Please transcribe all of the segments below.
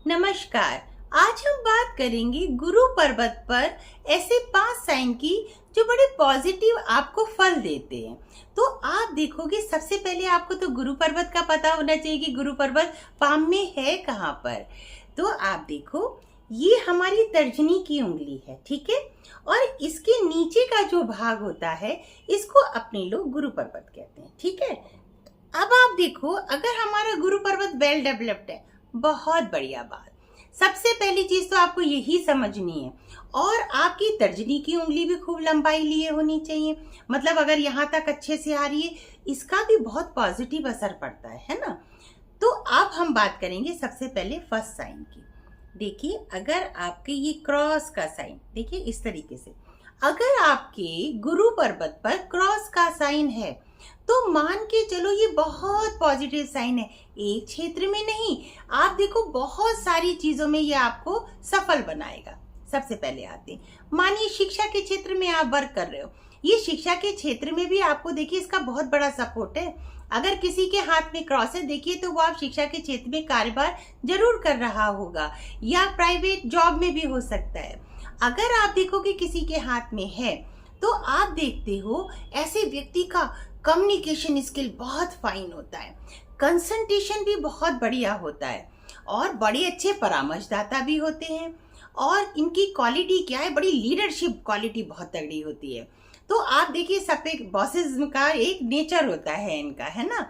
नमस्कार। आज हम बात करेंगे गुरु पर्वत पर ऐसे 5 साइन की जो बड़े पॉजिटिव आपको फल देते हैं। तो आप देखोगे, सबसे पहले आपको तो गुरु पर्वत का पता होना चाहिए कि गुरु पर्वत पाम में है कहाँ पर। तो आप देखो, ये हमारी तर्जनी की उंगली है, ठीक है। और इसके नीचे का जो भाग होता है इसको अपने लोग गुरु पर्वत कहते हैं, ठीक है। अब आप देखो, अगर हमारा गुरु पर्वत वेल डेवलप्ड है, बहुत बढ़िया बात। सबसे पहली चीज तो आपको यही समझनी है। और आपकी तर्जनी की उंगली भी खूब लंबाई लिए होनी चाहिए, मतलब अगर यहाँ तक अच्छे से आ रही है, इसका भी बहुत पॉजिटिव असर पड़ता है ना। तो अब हम बात करेंगे सबसे पहले फर्स्ट साइन की। देखिए, अगर आपके ये क्रॉस का साइन, देखिए इस तरीके से, अगर आपके गुरु पर्वत पर क्रॉस का साइन है तो मान के चलो ये बहुत पॉजिटिव साइन है। एक क्षेत्र में नहीं, आप देखो बहुत सारी चीजों में ये आपको सफल बनाएगा। सबसे पहले आते हैं, मानिए शिक्षा के क्षेत्र में आप वर्क कर रहे हो, ये शिक्षा के क्षेत्र में भी आपको देखिए इसका बहुत बड़ा सपोर्ट है। अगर किसी के हाथ में क्रॉस है, देखिए तो वो आप शिक्षा के क्षेत्र में कारोबार जरूर कर रहा होगा, या प्राइवेट जॉब में भी हो सकता है। अगर आप देखोगे किसी के हाथ में है तो आप देखते हो ऐसे व्यक्ति का कम्युनिकेशन स्किल बहुत फाइन होता है, कंसंट्रेशन भी बहुत बढ़िया होता है, और बड़े अच्छे परामर्शदाता भी होते हैं। और इनकी क्वालिटी क्या है, बड़ी लीडरशिप क्वालिटी बहुत तगड़ी होती है। तो आप देखिए, सब एक बॉसेस का एक नेचर होता है इनका, है ना।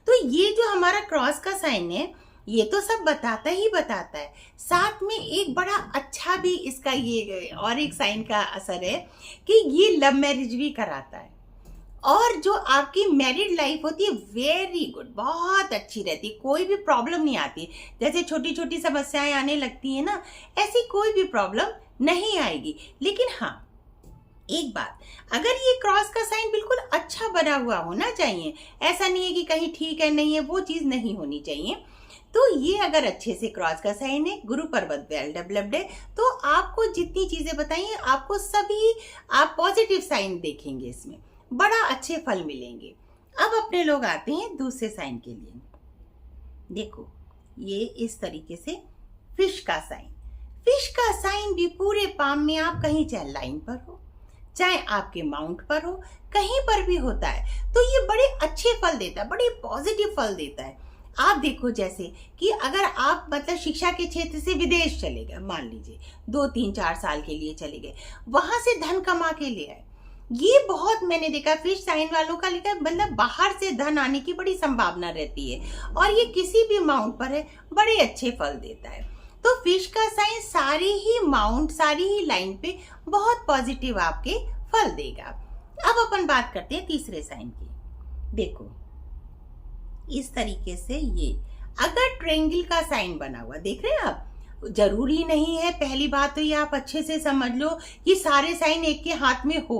तो ये जो हमारा क्रॉस का साइन है, ये तो सब बताता ही बताता है, साथ में एक बड़ा अच्छा भी इसका ये और एक साइन का असर है कि ये लव मैरिज भी कराता है। और जो आपकी मैरिड लाइफ होती है, वेरी गुड, बहुत अच्छी रहती है, कोई भी प्रॉब्लम नहीं आती। जैसे छोटी छोटी समस्याएं आने लगती है ना, ऐसी कोई भी प्रॉब्लम नहीं आएगी। लेकिन हाँ, एक बात, अगर ये क्रॉस का साइन बिल्कुल अच्छा बना हुआ होना चाहिए, ऐसा नहीं है कि कहीं ठीक है नहीं है, वो चीज नहीं होनी चाहिए। तो ये अगर अच्छे से क्रॉस का साइन है, गुरु पर्वत वेल डेवलप्ड है, तो आपको जितनी चीजें बताई हैं, आपको सभी आप पॉजिटिव साइन देखेंगे, इसमें बड़ा अच्छे फल मिलेंगे। अब अपने लोग आते हैं दूसरे साइन के लिए। देखो, ये इस तरीके से फिश का साइन, फिश का साइन भी पूरे पाम में आप कहीं चाहे लाइन पर हो, चाहे आपके माउंट पर हो, कहीं पर भी होता है, तो ये बड़े अच्छे फल देता है, बड़े पॉजिटिव फल देता है। आप देखो, जैसे कि अगर आप मतलब शिक्षा के क्षेत्र से विदेश चले गए, मान लीजिए 2-3-4 साल के लिए चले गए, वहां से धन कमा के ले आए, ये बहुत मैंने देखा फिश साइन वालों का लिखा है, मतलब बाहर से धन आने की बड़ी संभावना रहती है, और ये किसी भी माउंट पर है, बड़े अच्छे फल देता है। तो फिश का साइन सारी ही माउंट, सारी ही लाइन पे बहुत पॉजिटिव आपके फल देगा। अब अपन बात करते हैं तीसरे साइन की। देखो, इस तरीके से ये अगर ट्रायंगल का साइन बना हुआ देख रहे हैं आप, जरूरी नहीं है, पहली बात तो ये आप अच्छे से समझ लो कि सारे साइन एक के हाथ में हो,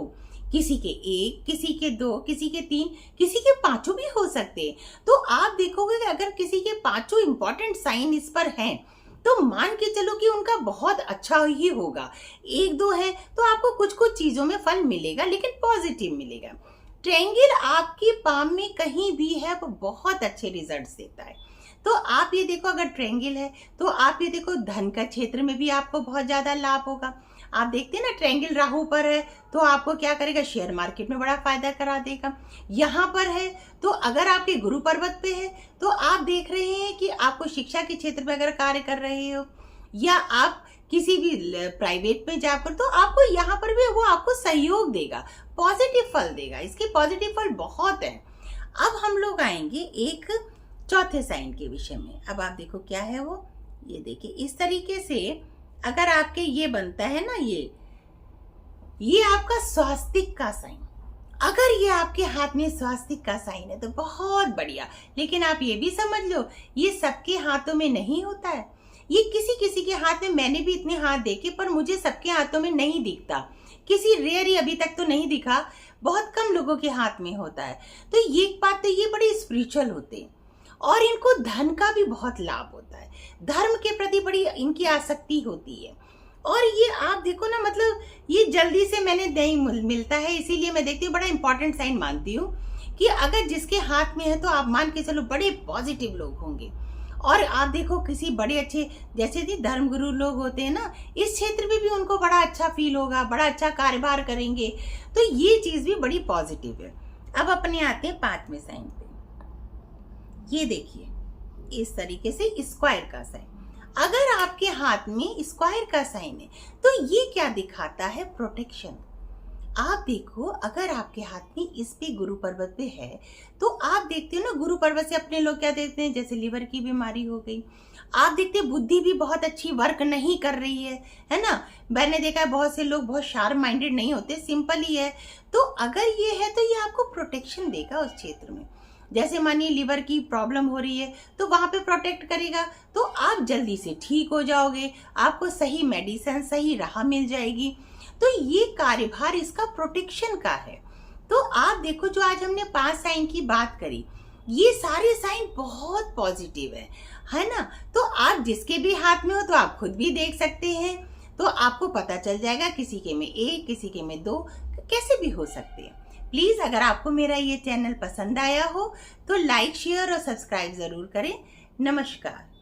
किसी के 1, किसी के 2, किसी के 3, किसी के 5 भी हो सकते हैं। तो आप देखोगे कि अगर किसी के 5 इंपॉर्टेंट साइन इस पर हैं, तो मान के चलो कि उनका बहुत अच्छा ही होगा। 1-2 है तो आपको कुछ कुछ चीजों में फल मिलेगा, लेकिन पॉजिटिव मिलेगा। ट्रायंगल आपकी पाम में कहीं भी है, वो बहुत अच्छे रिजल्ट्स देता है। तो आप ये देखो, अगर ट्रायंगल है तो आप ये देखो, धन का क्षेत्र में भी आपको बहुत ज्यादा लाभ होगा। आप देखते हैं ना, ट्रायंगल राहु पर है तो आपको क्या करेगा, शेयर मार्केट में बड़ा फायदा करा देगा। यहाँ पर है तो अगर आपके गुरु पर्वत पे है तो आप देख रहे हैं कि आपको शिक्षा के क्षेत्र में अगर कार्य कर रहे हो, या आप किसी भी प्राइवेट में जाकर, तो आपको यहाँ पर भी वो आपको सहयोग देगा, पॉजिटिव फल देगा। इसके पॉजिटिव फल बहुत है। अब हम लोग आएंगे एक चौथे साइन के विषय में। अब आप देखो क्या है वो, ये देखिए इस तरीके से अगर आपके ये बनता है ना, ये आपका स्वास्तिक का साइन, अगर ये आपके हाथ में स्वास्तिक का साइन है तो बहुत बढ़िया। लेकिन आप ये भी समझ लो, ये सबके हाथों में नहीं होता है, ये किसी किसी के हाथ में, मैंने भी इतने हाथ देखे पर मुझे सबके हाथों में नहीं दिखता, किसी रेयर ही अभी तक तो नहीं दिखा, बहुत कम लोगों के हाथ में होता है। तो ये बात तो, ये बड़े स्पिरिचुअल होते हैं, और इनको धन का भी बहुत लाभ होता है, धर्म के प्रति बड़ी इनकी आसक्ति होती है। और ये आप देखो ना, मतलब ये जल्दी से मैंने नहीं मिलता है, इसीलिए मैं देखती हूँ, बड़ा इंपॉर्टेंट साइन मानती हूँ कि अगर जिसके हाथ में है तो आप मान के चलो बड़े पॉजिटिव लोग होंगे। और आप देखो किसी बड़े अच्छे जैसे कि धर्मगुरु लोग होते हैं ना, इस क्षेत्र में भी उनको बड़ा अच्छा फील होगा, बड़ा अच्छा कार्यभार करेंगे। तो ये चीज भी बड़ी पॉजिटिव है। अब अपने आते हैं 5वें साइन पे। ये देखिए इस तरीके से स्क्वायर का साइन। अगर आपके हाथ में स्क्वायर का साइन है तो ये क्या दिखाता है? प्रोटेक्शन। आप देखो अगर आपके हाथ में इस पे गुरु पर्वत पे है तो आप देखते हो ना, गुरु पर्वत से अपने लोग क्या देखते हैं, जैसे लीवर की बीमारी हो गई। आप देखते हैं बुद्धि भी बहुत अच्छी वर्क नहीं कर रही है ना। मैंने देखा है बहुत से लोग बहुत शार्प माइंडेड नहीं होते, सिंपल ही है। तो अगर ये है तो ये आपको प्रोटेक्शन देगा उस क्षेत्र में। जैसे मानिए लीवर की प्रॉब्लम हो रही है तो वहां पे प्रोटेक्ट करेगा, तो आप जल्दी से ठीक हो जाओगे, आपको सही मेडिसिन, सही राह मिल जाएगी। तो ये कार्यभार इसका प्रोटेक्शन का है। तो आप देखो जो आज हमने 5 साइन की बात करी, ये सारे साइन बहुत पॉजिटिव है ना। तो आप जिसके भी हाथ में हो तो आप खुद भी देख सकते हैं, तो आपको पता चल जाएगा किसी के में 1, किसी के में 2, कैसे भी हो सकते हैं। प्लीज अगर आपको मेरा ये चैनल पसंद आया हो तो लाइक, शेयर और सब्सक्राइब जरूर करें। नमस्कार।